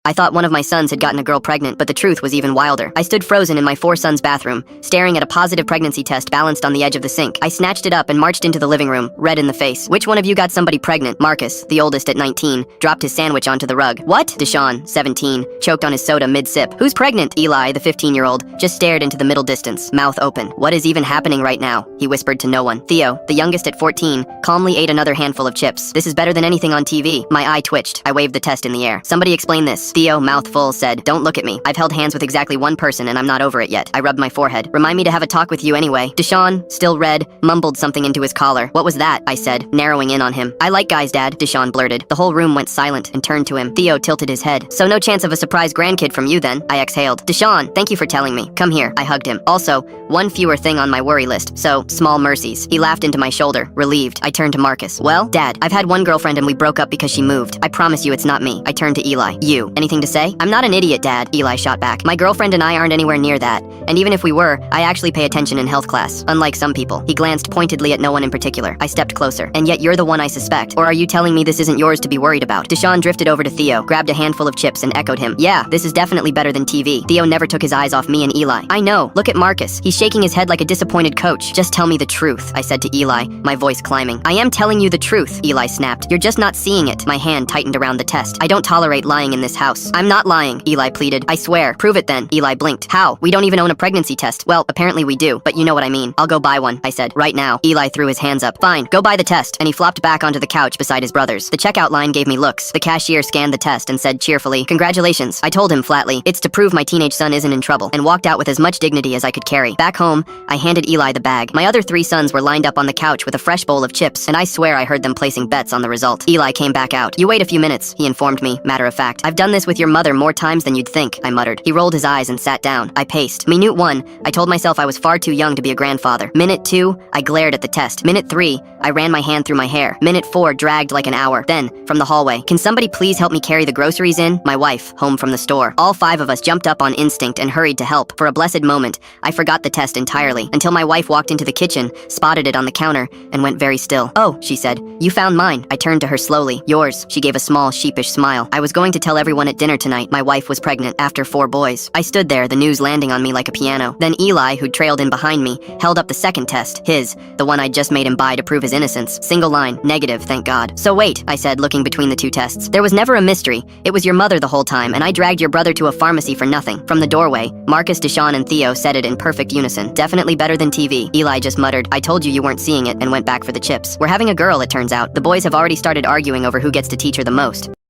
I thought one of my sons had gotten a girl pregnant, but the truth was even wilder. I stood frozen in my 4 sons' bathroom, staring at a positive pregnancy test balanced on the edge of the sink. I snatched it up and marched into the living room, red in the face. Which one of you got somebody pregnant? Marcus, the oldest at 19, dropped his sandwich onto the rug. What? Deshaun, 17, choked on his soda mid-sip. Who's pregnant? Eli, the 15-year-old, just stared into the middle distance, mouth open. What is even happening right now? He whispered to no one. Theo, the youngest at 14, calmly ate another handful of chips. This is better than anything on TV. My eye twitched. I waved the test in the air. Somebody explain this. Theo, mouth full, said, "Don't look at me. I've held hands with exactly one person and I'm not over it yet." I rubbed my forehead. "Remind me to have a talk with you anyway." Deshaun, still red, mumbled something into his collar. "What was that?" I said, narrowing in on him. "I like guys, Dad," Deshaun blurted. The whole room went silent and turned to him. Theo tilted his head. "So no chance of a surprise grandkid from you then?" I exhaled. "Deshaun, thank you for telling me. Come here." I hugged him. "Also, one fewer thing on my worry list, so small mercies." He laughed into my shoulder, relieved. I turned to Marcus. "Well, Dad, I've had one girlfriend and we broke up because she moved. I promise you it's not me." I turned to Eli. "You, anything to say?" "I'm not an idiot, Dad," Eli shot back. "My girlfriend and I aren't anywhere near that. And even if we were, I actually pay attention in health class, unlike some people." He glanced pointedly at no one in particular. I stepped closer. "And yet you're the one I suspect. Or are you telling me this isn't yours to be worried about?" Deshaun drifted over to Theo, grabbed a handful of chips and echoed him. "Yeah, this is definitely better than TV." Theo never took his eyes off me and Eli. "I know. Look at Marcus. He's shaking his head like a disappointed coach." "Just tell me the truth," I said to Eli, my voice climbing. "I am telling you the truth," Eli snapped. "You're just not seeing it." My hand tightened around the test. "I don't tolerate lying in this house." "I'm not lying," Eli pleaded. "I swear." "Prove it then." Eli blinked. "How? We don't even own a pregnancy test." "Well, apparently we do, but you know what I mean." "I'll go buy one," I said. "Right now." Eli threw his hands up. "Fine, go buy the test," and he flopped back onto the couch beside his brothers. The checkout line gave me looks. The cashier scanned the test and said cheerfully, "Congratulations." I told him flatly, "It's to prove my teenage son isn't in trouble," and walked out with as much dignity as I could carry. Back home, I handed Eli the bag. My other 3 sons were lined up on the couch with a fresh bowl of chips, and I swear I heard them placing bets on the result. Eli came back out. "You wait a few minutes," he informed me, matter of fact. "I've done this with your mother more times than you'd think," I muttered. He rolled his eyes and sat down. I paced. Minute 1, I told myself I was far too young to be a grandfather. Minute 2, I glared at the test. Minute 3, I ran my hand through my hair. Minute 4 dragged like an hour. Then, from the hallway, "Can somebody please help me carry the groceries in?" My wife, home from the store. All 5 of us jumped up on instinct and hurried to help. For a blessed moment, I forgot the test entirely, until my wife walked into the kitchen, spotted it on the counter, and went very still. "Oh," she said, "you found mine." I turned to her slowly. "Yours." She gave a small, sheepish smile. "I was going to tell everyone at dinner tonight my wife was pregnant after 4 boys." I stood there, the news landing on me like a piano. Then Eli, who'd trailed in behind me, held up the second test, his, the one I'd just made him buy to prove his innocence. Single line, negative, thank God. "So wait," I said, looking between the 2 tests. "There was never a mystery. It was your mother the whole time, and I dragged your brother to a pharmacy for nothing." From the doorway, Marcus, Deshaun, and Theo said it in perfect unison. "Definitely better than TV." Eli just muttered, "I told you you weren't seeing it," and went back for the chips. "We're having a girl, it turns out. The boys have already started arguing over who gets to teach her the most."